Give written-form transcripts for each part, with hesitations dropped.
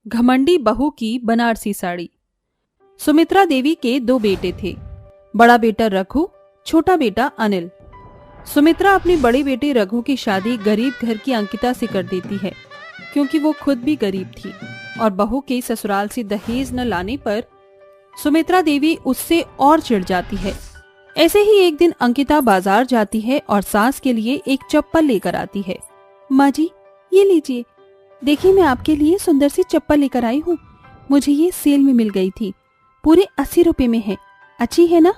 घमंडी बहू की बनारसी साड़ी। सुमित्रा देवी के 2 बेटे थे, बड़ा बेटा रघु, छोटा बेटा अनिल। सुमित्रा अपनी बड़ी बेटी रघु की शादी गरीब घर की अंकिता से कर देती है, क्योंकि वो खुद भी गरीब थी और बहू के ससुराल से दहेज न लाने पर सुमित्रा देवी उससे और चिढ़ जाती है। ऐसे ही एक दिन अंकिता बाजार जाती है और सास के लिए एक चप्पल लेकर आती है। माँ जी, ये लीजिए, देखिए मैं आपके लिए सुंदर सी चप्पल लेकर आई हूँ। मुझे ये सेल में मिल गई थी, पूरे 80 रुपए में है। अच्छी है ना?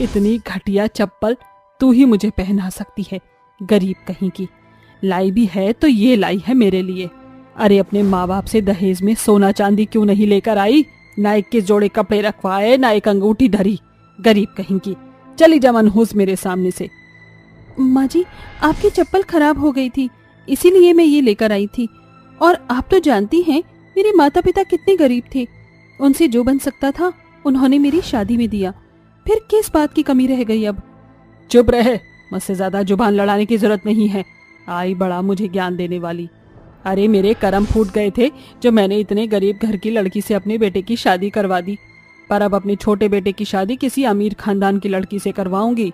इतनी घटिया चप्पल तू ही मुझे पहना सकती है, गरीब कहीं की। लाई भी है तो ये लाई है मेरे लिए। अरे अपने माँ बाप से दहेज में सोना चांदी क्यों नहीं लेकर आई? ना एक के जोड़े कपड़े रखवाए, ना एक अंगूठी धरी, गरीब कहीं की। चली जा मनहूस मेरे सामने से। माँ जी, आपकी चप्पल खराब हो गई थी, इसीलिए मैं ये लेकर आई थी। और आप तो जानती हैं मेरे माता पिता कितने गरीब थे। उनसे जो बन सकता था उन्होंने मेरी शादी में दिया, फिर किस बात की कमी रह गई अब? चुप रहे, मुझसे ज्यादा जुबान लड़ाने की जरूरत नहीं है। आई बड़ा मुझे ज्ञान देने वाली। अरे मेरे कर्म फूट गए थे जो मैंने इतने गरीब घर की लड़की से अपने बेटे की शादी करवा दी, पर अब अपने छोटे बेटे की शादी किसी अमीर खानदान की लड़की से करवाऊंगी।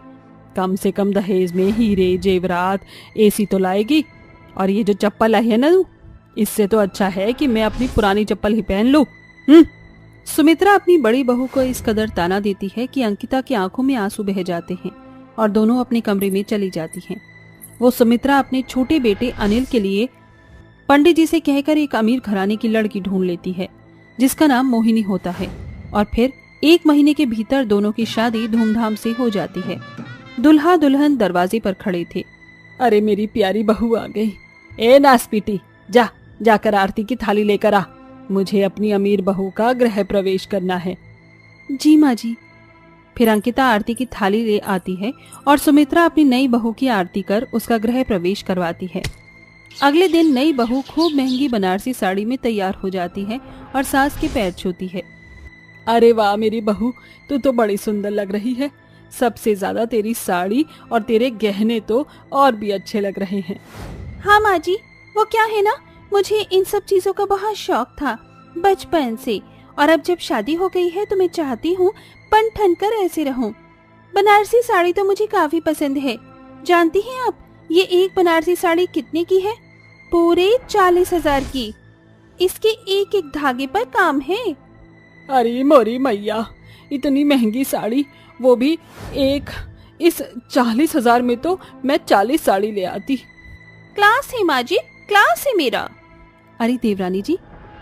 कम से कम दहेज में हीरे जेवरात एसी तो लाएगी। और ये जो चप्पल आई है ना, इससे तो अच्छा है कि मैं अपनी पुरानी चप्पल ही पहन लूं। सुमित्रा अपनी बड़ी बहू को इस कदर ताना देती है कि अंकिता की आंखों में आंसू बह जाते हैं और दोनों अपने कमरे में चली जाती हैं। वो सुमित्रा अपने छोटे बेटे अनिल के लिए पंडित जी से कहकर एक अमीर घराने की लड़की ढूंढ लेती है, जिसका नाम मोहिनी होता है। और फिर 1 महीने के भीतर दोनों की शादी धूमधाम से हो जाती है। दुल्हा दुल्हन दरवाजे पर खड़े थे। अरे मेरी प्यारी बहू आ गई। ए नासपीटी, जा जाकर आरती की थाली लेकर आ। मुझे अपनी अमीर बहू का गृह प्रवेश करना है। जी माँ जी। फिर अंकिता आरती की थाली ले आती है और सुमित्रा अपनी नई बहू की आरती कर उसका गृह प्रवेश करवाती है। अगले दिन नई बहू खूब महंगी बनारसी साड़ी में तैयार हो जाती है और सास के पैर छूती है। अरे वाह मेरी बहू, तू तो बड़ी सुंदर लग रही है। सबसे ज्यादा तेरी साड़ी और तेरे गहने तो और भी अच्छे लग रहे हैं। हाँ माँ जी, वो क्या है ना, मुझे इन सब चीजों का बहुत शौक था बचपन से, और अब जब शादी हो गई है तो मैं चाहती हूँ बन ठन कर ऐसे रहूं। बनारसी साड़ी तो मुझे काफी पसंद है। जानती हैं आप ये एक बनारसी साड़ी कितने की है? पूरे 40,000 की। इसके एक एक धागे पर काम है। अरे मोरी मैया, इतनी महंगी साड़ी, वो भी एक। इस 40,000 में तो मैं 40 साड़ी ले आती। क्लास है माँ जी, क्लास है मेरा। अरे देवरानी जी,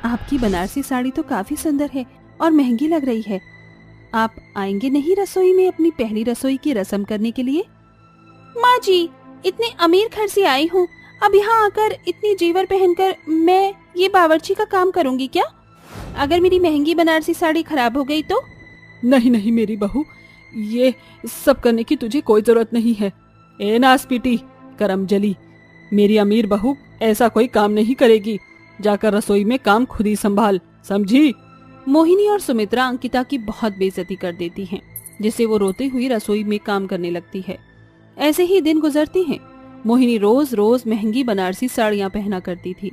आपकी बनारसी साड़ी तो काफी सुंदर है और महंगी लग रही है। आप आएंगे नहीं रसोई में अपनी पहली रसोई की रस्म करने के लिए? माँ जी, इतने अमीर घर से आई हूँ, अब यहाँ आकर इतनी जेवर पहनकर मैं ये बावर्ची का काम करूँगी क्या? अगर मेरी महंगी बनारसी साड़ी खराब हो गई तो? नहीं नहीं मेरी बहू, ये सब करने की तुझे कोई जरूरत नहीं है। ए नासपीटी, करम जली, मेरी अमीर बहू ऐसा कोई काम नहीं करेगी। जाकर रसोई में काम खुद ही संभाल, समझी? मोहिनी और सुमित्रा अंकिता की बहुत बेइज्जती कर देती हैं, जिससे वो रोते हुए रसोई में काम करने लगती है। ऐसे ही दिन गुजरते हैं। मोहिनी रोज रोज महंगी बनारसी साड़ियाँ पहना करती थी,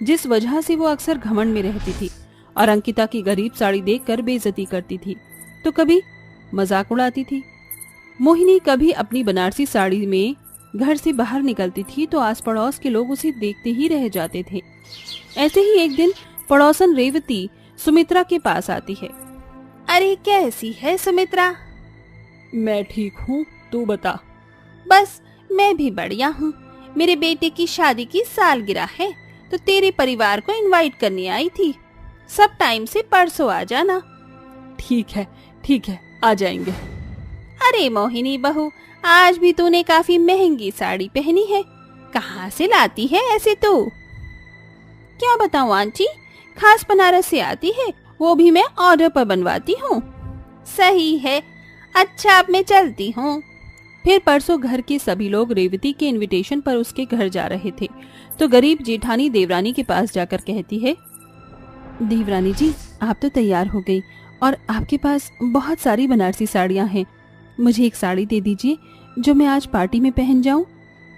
जिस वजह से वो अक्सर घमंड में रहती थी और अंकिता की गरीब साड़ी देखकर बेइज्जती करती थी तो कभी मजाक उड़ाती थी। मोहिनी कभी अपनी बनारसी साड़ी में घर से बाहर निकलती थी तो आस पड़ोस के लोग उसे देखते ही रह जाते थे। ऐसे ही एक दिन पड़ोसन रेवती सुमित्रा के पास आती है। अरे कैसी है सुमित्रा? मैं ठीक हूँ, तू बता। बस मैं भी बढ़िया हूँ। मेरे बेटे की शादी की सालगिरह है तो तेरे परिवार को इनवाइट करने आई थी। सब टाइम से परसों आ जाना। ठीक है, आ जाएंगे। अरे मोहिनी बहू, आज भी तूने काफी महंगी साड़ी पहनी है, कहाँ से लाती है ऐसे तू? क्या बताऊं आंटी, खास बनारस से आती है, वो भी मैं ऑर्डर पर बनवाती हूँ। सही है, अच्छा अब मैं चलती हूँ। फिर परसों घर के सभी लोग रेवती के इनविटेशन पर उसके घर जा रहे थे तो गरीब जेठानी देवरानी के पास जाकर कहती है, देवरानी जी, आप तो तैयार हो गई और आपके पास बहुत सारी बनारसी साड़ियाँ हैं। मुझे एक साड़ी दे दीजिए जो मैं आज पार्टी में पहन जाऊं।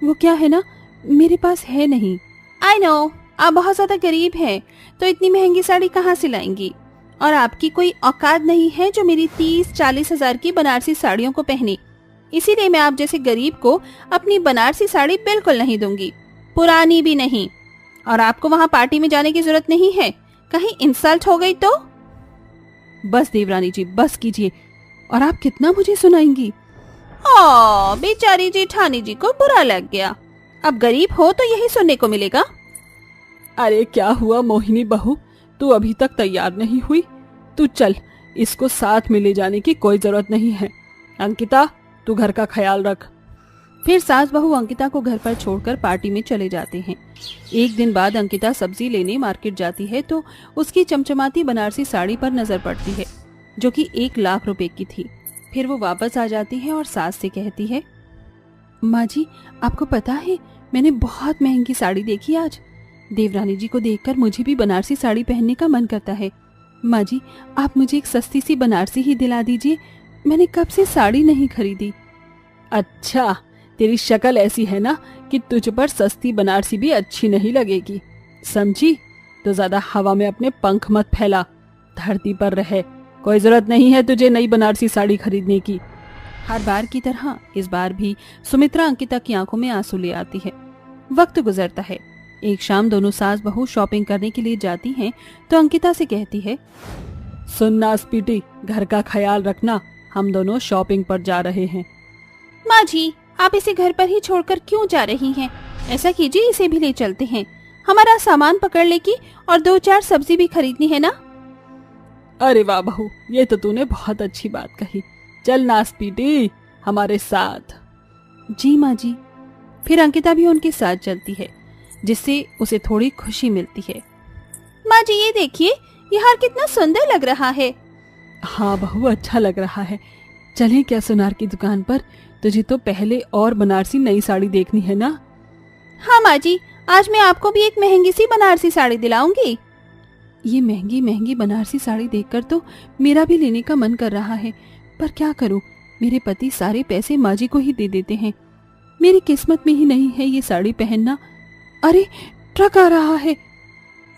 वो क्या है ना, मेरे पास है नहीं। आई नो, आप बहुत ज्यादा गरीब हैं, तो इतनी महंगी साड़ी कहाँ से लाएंगी? और आपकी कोई औकात नहीं है जो मेरी 30-40 हजार की बनारसी साड़ियों को पहने। इसीलिए मैं आप जैसे गरीब को अपनी बनारसी साड़ी बिल्कुल नहीं दूंगी, पुरानी भी नहीं। और आपको वहाँ पार्टी में जाने की जरूरत नहीं है, कहीं इंसल्ट हो गई तो। बस देवरानी जी, बस कीजिए। और आप कितना मुझे सुनाएंगी? ओ बेचारी जेठानी जी को बुरा लग गया। अब गरीब हो तो यही सुनने को मिलेगा। अरे क्या हुआ मोहिनी बहू, तू अभी तक तैयार नहीं हुई? तू चल, इसको साथ में ले जाने की कोई जरूरत नहीं है। अंकिता, तू घर का ख्याल रख। फिर सास बहू अंकिता को घर पर छोड़कर पार्टी में चले जाते हैं। एक दिन बाद अंकिता सब्जी लेने मार्केट जाती है तो उसकी चमचमाती बनारसी साड़ी पर नजर पड़ती है, जो कि 1 लाख रुपए की थी। फिर वो वापस आ जाती है और सास से कहती है, माँ जी, आपको पता है मैंने बहुत महंगी साड़ी देखी आज। देवरानी जी को देखकर मुझे भी बनारसी साड़ी पहनने का मन करता है। माँ जी, आप मुझे एक सस्ती सी बनारसी ही दिला दीजिए, मैंने कब से साड़ी नहीं खरीदी। अच्छा, तेरी शक्ल ऐसी है ना कि तुझ पर सस्ती बनारसी भी अच्छी नहीं लगेगी, समझी? तो ज्यादा हवा में अपने पंख मत फैला, धरती पर रहे। कोई जरूरत नहीं है तुझे नई बनारसी साड़ी खरीदने की। हर बार की तरह इस बार भी सुमित्रा अंकिता की आंखों में आंसू ले आती है। वक्त गुजरता है। एक शाम दोनों सास बहू शॉपिंग करने के लिए जाती हैं तो अंकिता से कहती है, सुन नासपीटी, घर का ख्याल रखना, हम दोनों शॉपिंग पर जा रहे हैं। माँ जी, आप इसे घर पर ही छोड़कर क्यों जा रही हैं? ऐसा कीजिए, इसे भी ले चलते हैं, हमारा सामान पकड़ लेगी और 2-4 सब्जी भी खरीदनी है ना। अरे वाह बहू, ये तो तूने बहुत अच्छी बात कही। चल नासपीटी, हमारे साथ। जी माँ जी। फिर अंकिता भी उनके साथ चलती है, जिससे उसे थोड़ी खुशी मिलती है। माँ जी, ये देखिए, ये हार कितना सुंदर लग रहा है। हाँ बहू, अच्छा लग रहा है। चलें क्या सुनार की दुकान पर? तुझे तो पहले और बनारसी नई साड़ी देखनी है ना? हाँ माँ जी, आज मैं आपको भी एक महंगी सी बनारसी साड़ी दिलाऊंगी। ये महंगी महंगी बनारसी साड़ी देखकर तो मेरा भी लेने का मन कर रहा है, पर क्या करूं, मेरे पति सारे पैसे माँ जी को ही दे देते हैं। मेरी किस्मत में ही नहीं है ये साड़ी पहनना। अरे, ट्रक आ रहा है।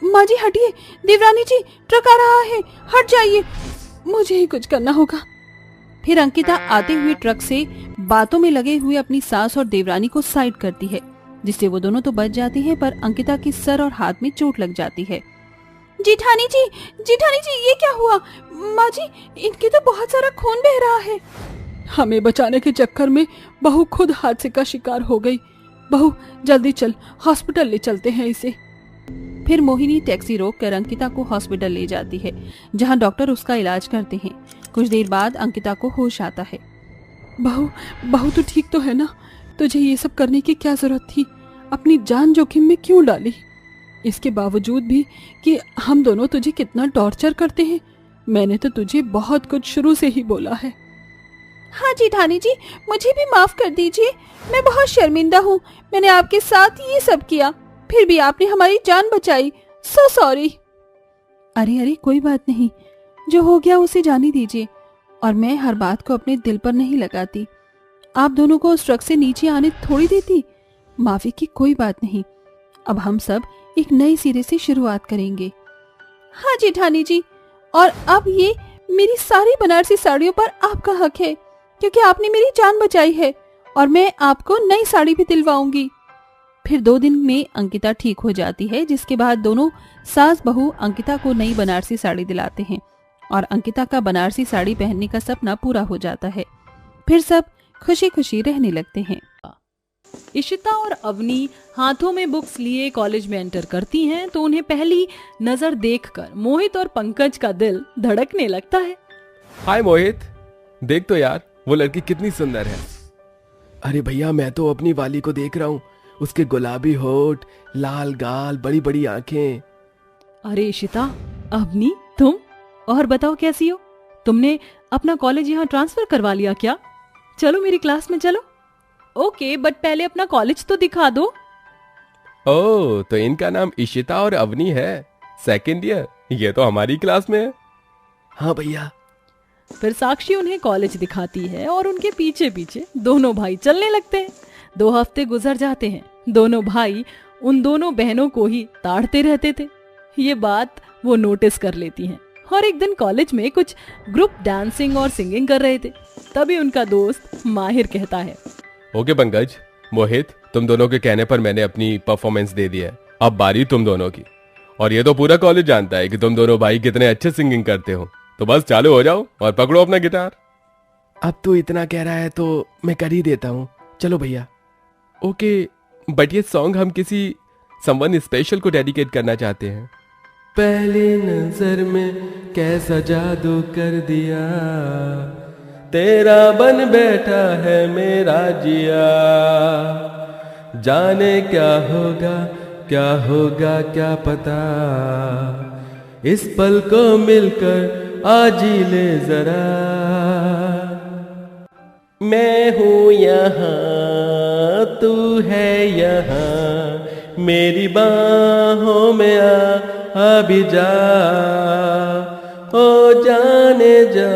माँ जी हटिए, देवरानी जी, ट्रक आ रहा है, हट जाइए, मुझे ही कुछ करना होगा। फिर अंकिता आते हुए ट्रक से बातों में लगे हुए अपनी सास और देवरानी को साइड करती है, जिससे वो दोनों तो बच जाती हैं, पर अंकिता की सर और हाथ में चोट लग जाती है। जेठानी जी, जेठानी जी, ये क्या हुआ? माँ जी, इनके तो बहुत सारा खून बह रहा है। हमें बचाने के चक्कर में बहू खुद हादसे का शिकार हो गई। बहू जल्दी चल, हॉस्पिटल ले चलते हैं इसे। फिर मोहिनी टैक्सी रोककर अंकिता को हॉस्पिटल ले जाती है, जहां डॉक्टर उसका इलाज करते हैं। कुछ देर बाद अंकिता को होश आता है। बहू तू ठीक तो है ना? तुझे ये सब करने की क्या जरूरत थी? अपनी जान जोखिम में क्यों डाली? इसके बावजूद भी कि हम दोनों तुझे कितना टॉर्चर करते हैं, मैंने तो तुझे बहुत कुछ शुरू से ही बोला है। हाँ जेठानी जी, मुझे भी माफ कर दीजिए, मैं बहुत शर्मिंदा हूँ। मैंने आपके साथ ये सब किया, फिर भी आपने हमारी जान बचाई। So sorry. अरे कोई बात नहीं, जो हो गया उसे जाने दीजिए, और मैं हर बात को अपने दिल पर नहीं लगाती। आप दोनों को उस ट्रक से नीचे आने थोड़ी देती। माफी की कोई बात नहीं, अब हम सब एक नए सिरे से शुरुआत करेंगे। हाँ जेठानी जी, और अब ये मेरी सारी बनारसी साड़ियों पर आपका हक है, क्योंकि आपने मेरी जान बचाई है, और मैं आपको नई साड़ी भी दिलवाऊंगी। फिर 2 दिन में अंकिता ठीक हो जाती है, जिसके बाद दोनों सास बहू अंकिता को नई बनारसी साड़ी दिलाते हैं और अंकिता का बनारसी साड़ी पहनने का सपना पूरा हो जाता है। फिर सब खुशी खुशी रहने लगते हैं। इशिता और अवनी हाथों में बुक्स लिए कॉलेज में एंटर करती हैं तो उन्हें पहली नजर देखकर मोहित और पंकज का दिल धड़कने लगता है। हाय मोहित, देख तो यार, वो लड़की कितनी सुंदर है। अरे भैया, मैं तो अपनी वाली को देख रहा हूँ, उसके गुलाबी होठ, लाल गाल, बड़ी बड़ी आंखें। अरे इशिता, अवनी, तुम? और बताओ कैसी हो? तुमने अपना कॉलेज यहाँ ट्रांसफर करवा लिया क्या? चलो मेरी क्लास में चलो। ओके, बट पहले अपना कॉलेज तो दिखा दो। ओह, तो इनका नाम इशिता और अवनी है, 2nd ईयर। ये तो हमारी क्लास में है। हाँ भैया। फिर साक्षी उन्हें कॉलेज दिखाती है और उनके पीछे पीछे दोनों भाई चलने लगते हैं। 2 हफ्ते गुजर जाते हैं। दोनों भाई उन दोनों बहनों को ही ताड़ते रहते थे। ये बात वो नोटिस कर लेती हैं और एक दिन कॉलेज में कुछ ग्रुप डांसिंग और सिंगिंग कर रहे थे। तभी उनका दोस्त माहिर कहता है, ओके पंकज, मोहित, तुम दोनों के कहने पर मैंने अपनी परफॉर्मेंस दे दी है। अब बारी तुम दोनों की। और ये तो पूरा कॉलेज जानता है कि तुम दोनों भाई कितने अच्छे सिंगिंग करते हो। तो बस चालू हो जाओ और पकड़ो अपना गिटार। अब तू इतना कह रहा है तो मैं कर ही देता हूँ। चलो भैया। ओके, बट ये सॉन्ग हम किसी समवन स्पेशल को डेडिकेट करना चाहते हैं। पहली नजर में कैसा जादू कर दिया, तेरा बन बैठा है मेरा जिया। जाने क्या होगा क्या पता, इस पल को मिलकर आज ही ले जरा। मैं हूँ यहाँ, तू है यहाँ, मेरी बाहों में आ भी जा। ओ जाने जा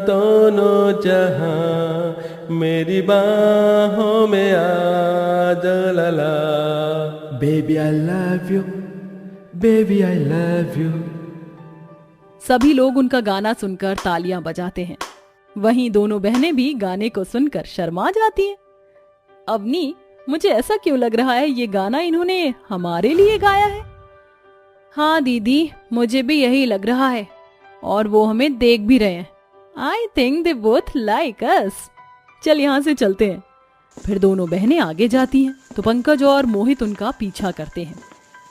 दोनों जहां, मेरी बाहों में आ जा। ला baby I love you, baby I love you. सभी लोग उनका गाना सुनकर तालियां बजाते हैं। वहीं दोनों बहनें भी गाने को सुनकर शर्मा जाती हैं। अवनी, मुझे ऐसा क्यों लग रहा है ये गाना इन्होंने हमारे लिए गाया है? हाँ दीदी, मुझे भी यही लग रहा है और वो हमें देख भी रहे हैं। I think they both like us. चल यहाँ से चलते हैं। फिर दोनों बहनें आगे जाती हैं तो पंकज और मोहित उनका पीछा करते हैं।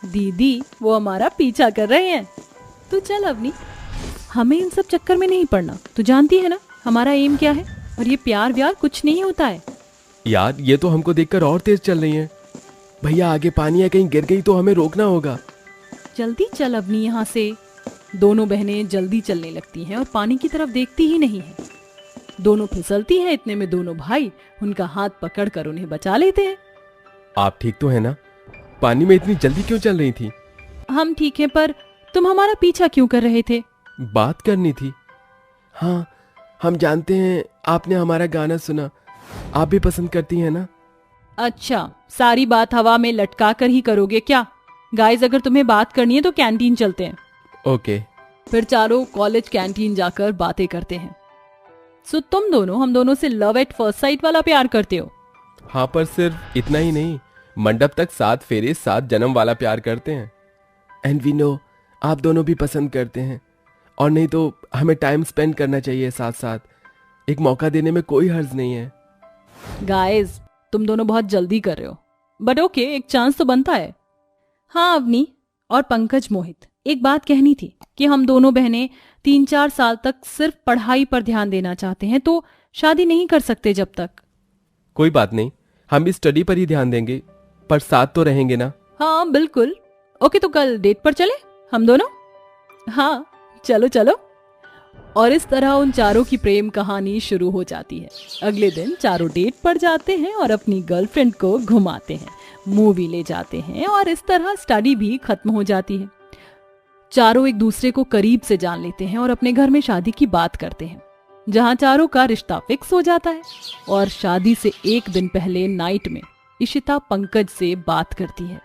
दीदी, वो हमारा पीछा कर रहे हैं। तू चल अवनी, हमें इन सब चक्कर में नहीं पड़ना। तू जानती है ना हमारा एम क्या है, और ये प्यार व्यार कुछ नहीं होता है। यार, ये तो हमको देखकर और तेज चल रही है। भैया, आगे पानी है, कहीं गिर गई तो हमें रोकना होगा। जल्दी चल अवनी यहाँ से। दोनों बहनें जल्दी चलने लगती हैं और पानी की तरफ देखती ही नहीं है। दोनों फिसलती हैं। इतने में दोनों भाई उनका हाथ पकड़कर उन्हें बचा लेते हैं। आप ठीक तो है ना? पानी में इतनी जल्दी क्यों चल रही थी? हम ठीक हैं, पर तुम हमारा पीछा क्यों कर रहे थे? बात करनी थी। हाँ, हम जानते हैं आपने हमारा गाना सुना, आप भी पसंद करती हैं ना? अच्छा, सारी बात हवा में लटका कर ही करोगे क्या? गाइस, अगर तुम्हें बात करनी है तो कैंटीन चलते हैं। ओके। फिर चारों कॉलेज कैंटीन जाकर बातें करते हैं। सो तुम दोनों हम दोनों से लव एट फर्स्ट साइट वाला प्यार करते हो? हाँ, पर सिर्फ इतना ही नहीं, मंडप तक 7 फेरे 7 जन्म वाला प्यार करते हैं। एंड वी नो आप दोनों भी पसंद करते हैं, और नहीं तो हमें टाइम स्पेंड करना चाहिए साथ साथ। एक मौका देने में कोई हर्ज नहीं है। गाइस, तुम दोनों बहुत जल्दी कर रहे हो, बट ओके, एक चांस तो बनता है। हाँ अवनी और पंकज, मोहित, एक बात कहनी थी कि हम दोनों बहनें 3-4 साल तक सिर्फ पढ़ाई पर ध्यान देना चाहते हैं, तो शादी नहीं कर सकते जब तक। कोई बात नहीं, हम भी स्टडी पर ही ध्यान देंगे, पर साथ तो रहेंगे ना? हाँ बिल्कुल। ओके, तो कल डेट पर चले हम दोनों? हाँ चलो चलो। और इस तरह उन चारों की प्रेम कहानी शुरू हो जाती है। अगले दिन चारों डेट पर जाते हैं और अपनी गर्लफ्रेंड को घुमाते हैं, मूवी ले जाते हैं, और इस तरह स्टडी भी खत्म हो जाती है। चारों एक दूसरे को करीब से जान लेते हैं और अपने घर में शादी की बात करते हैं, जहां चारों का रिश्ता फिक्स हो जाता है। और शादी से एक दिन पहले नाइट में इशिता पंकज से बात करती है।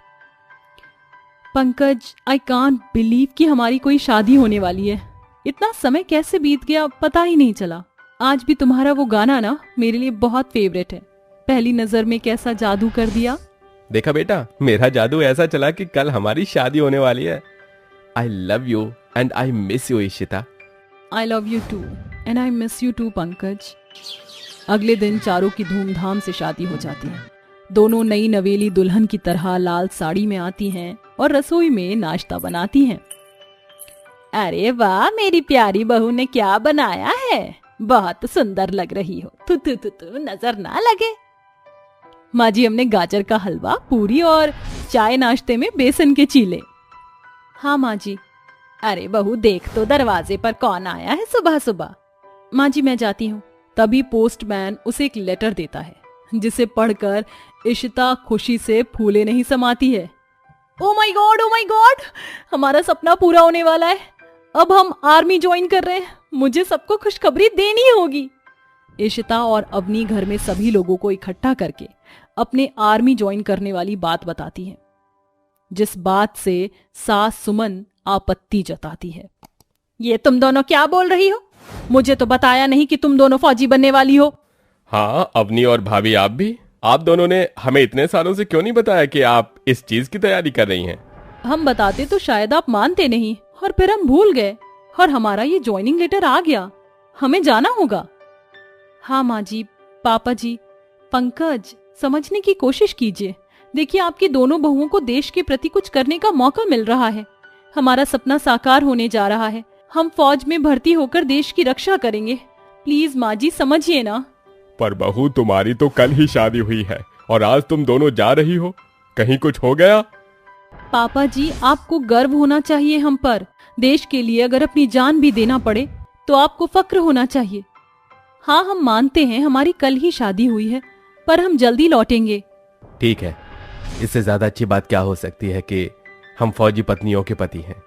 पंकज, आई कांट बिलीव कि हमारी कोई शादी होने वाली है। इतना समय कैसे बीत गया पता ही नहीं चला। आज भी तुम्हारा वो गाना ना मेरे लिए बहुत फेवरेट है। पहली नजर में कैसा जादू कर दिया। देखा बेटा, मेरा जादू ऐसा चला कि कल हमारी शादी होने वाली है। I love you and I miss you Ishita. I love you too and I miss you too Pankaj. अगले दिन चारों की धूमधाम से शादी हो जाती है। दोनों नई नवेली दुल्हन की तरह लाल साड़ी में आती हैं और रसोई में नाश्ता बनाती हैं। अरे वाह, मेरी प्यारी बहू ने क्या बनाया है, बहुत सुंदर लग रही हो। तू तू तू तू नजर ना लगे। माँ जी, हमने गाजर का हलवा, पूरी और चाय नाश्ते में बेसन के चीले। हाँ माँ जी। अरे बहू, देख तो दरवाजे पर कौन आया है सुबह सुबह। माँ जी, मैं जाती हूँ। तभी पोस्टमैन उसे एक लेटर देता है, जिसे पढ़कर इशिता खुशी से फूले नहीं समाती है। ओ माय गॉड, हमारा सपना पूरा होने वाला है। अब हम आर्मी ज्वाइन कर रहे हैं। मुझे सबको खुशखबरी देनी होगी। इशिता और अवनी घर में सभी लोगों को इकट्ठा करके अपने आर्मी ज्वाइन करने वाली बात बताती हैं, जिस बात से सास सुमन आपत्ति जताती है। ये तुम दोनों क्या बोल रही हो? मुझे तो बताया नहीं कि तुम दोनों फौजी बनने वाली हो। हाँ, अवनी और भाभी आप भी। आप दोनों ने हमें इतने सालों से क्यों नहीं बताया कि आप इस चीज की तैयारी कर रही हैं? हम बताते तो शायद आप मानते नहीं, और फिर हम भूल गए और हमारा ये ज्वाइनिंग लेटर आ गया। हमें जाना होगा। हाँ माँ जी, पापा जी, पंकज, समझने की कोशिश कीजिए। देखिए, आपकी दोनों बहुओं को देश के प्रति कुछ करने का मौका मिल रहा है। हमारा सपना साकार होने जा रहा है। हम फौज में भर्ती होकर देश की रक्षा करेंगे। प्लीज माँ जी, समझिए ना। पर बहू, तुम्हारी तो कल ही शादी हुई है और आज तुम दोनों जा रही हो। कहीं कुछ हो गया? पापा जी, आपको गर्व होना चाहिए हम पर। देश के लिए अगर अपनी जान भी देना पड़े तो आपको फक्र होना चाहिए। हाँ, हम मानते हैं हमारी कल ही शादी हुई है, पर हम जल्दी लौटेंगे। ठीक है, इससे ज्यादा अच्छी बात क्या हो सकती है कि हम फौजी पत्नियों के पति हैं।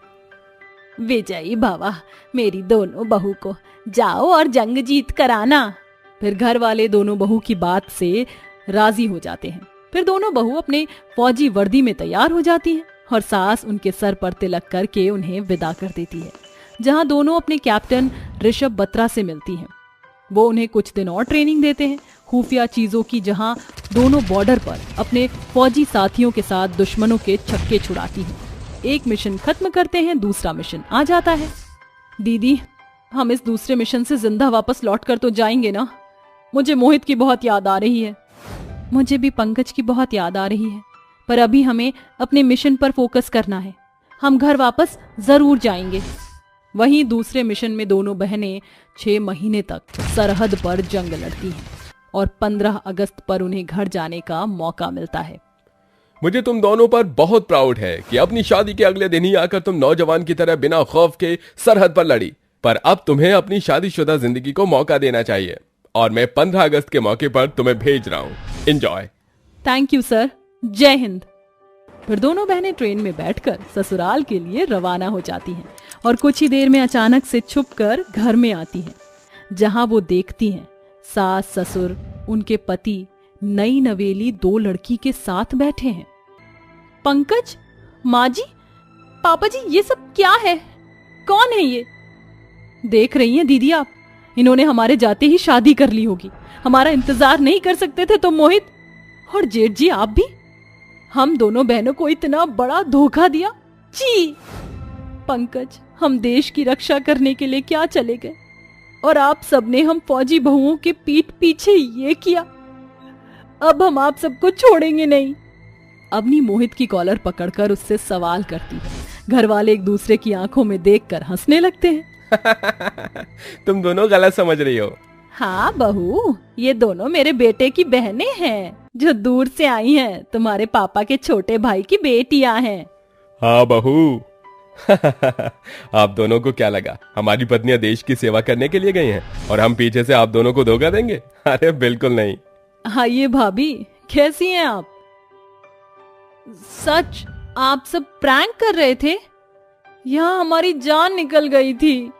विजयी बाबा, मेरी दोनों बहू को जाओ और जंग जीत कर आना। फिर घर वाले दोनों बहू की बात से राजी हो जाते हैं। फिर दोनों बहू अपने फौजी वर्दी में तैयार हो जाती हैं और सास उनके सर पर तिलक करके उन्हें विदा कर देती है, जहां दोनों अपने कैप्टन ऋषभ बत्रा से मिलती हैं। वो उन्हें कुछ दिन और ट्रेनिंग देते हैं खुफिया चीजों की, जहां दोनों बॉर्डर पर अपने फौजी साथियों के साथ दुश्मनों के छक्के छुड़ाती हैं। एक मिशन खत्म करते हैं, दूसरा मिशन आ जाता है। दीदी, हम इस दूसरे मिशन से जिंदा वापस लौट कर तो जाएंगे ना? मुझे मोहित की बहुत याद आ रही है। मुझे भी पंकज की बहुत याद आ रही है, पर अभी हमें अपने मिशन पर फोकस करना है। हम घर वापस जरूर जाएंगे। वहीं दूसरे मिशन में दोनों बहनें 6 महीने तक सरहद पर जंग लड़ती हैं और 15 अगस्त पर उन्हें घर जाने का मौका मिलता है। मुझे तुम दोनों पर बहुत प्राउड है कि अपनी शादी के अगले दिन ही आकर तुम नौजवान की तरह बिना खौफ के सरहद पर लड़ी। पर अब तुम्हें अपनी शादीशुदा जिंदगी को मौका देना चाहिए और मैं 15 अगस्त के मौके पर तुम्हें भेज रहा हूँ। एंजॉय। Thank you sir. जय हिंद। फिर दोनों बहनें ट्रेन में बैठकर ससुराल के लिए रवाना हो जाती हैं और कुछ ही देर में अचानक से छुपकर घर में आती हैं, जहां वो देखती हैं सास ससुर उनके पति नई नवेली 2 लड़की के साथ बैठे हैं। पंकज, माँ जी, पापा जी, ये सब क्या है? कौन है ये? देख रही हैं दीदी आप, इन्होंने हमारे जाते ही शादी कर ली होगी। हमारा इंतजार नहीं कर सकते थे तो मोहित और जेठ जी आप भी? हम दोनों बहनों को इतना बड़ा धोखा दिया। जी पंकज, हम देश की रक्षा करने के लिए क्या चले गए और आप सबने हम फौजी बहुओं के पीठ पीछे ये किया। अब हम आप सबको छोड़ेंगे नहीं। अवनी मोहित की कॉलर पकड़कर उससे सवाल करती है। घर वाले एक दूसरे की आंखों में देखकर हंसने लगते हैं। तुम दोनों गलत समझ रही हो। हाँ बहू, ये दोनों मेरे बेटे की बहनें हैं जो दूर से आई हैं। तुम्हारे पापा के छोटे भाई की बेटियां हैं। हाँ बहू। आप दोनों को क्या लगा हमारी पत्नियां देश की सेवा करने के लिए गई हैं और हम पीछे से आप दोनों को धोखा देंगे? अरे बिल्कुल नहीं। हाँ, ये भाभी कैसी हैं आप? सच, आप सब प्रैंक कर रहे थे? यहाँ हमारी जान निकल गई थी।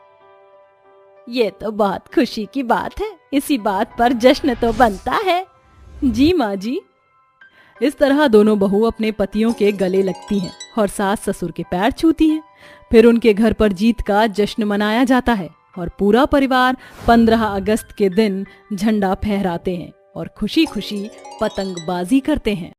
ये तो बहुत खुशी की बात है। इसी बात पर जश्न तो बनता है। जी माँ जी। इस तरह दोनों बहू अपने पतियों के गले लगती हैं और सास ससुर के पैर छूती हैं। फिर उनके घर पर जीत का जश्न मनाया जाता है और पूरा परिवार 15 अगस्त के दिन झंडा फहराते हैं और खुशी खुशी पतंगबाजी करते हैं।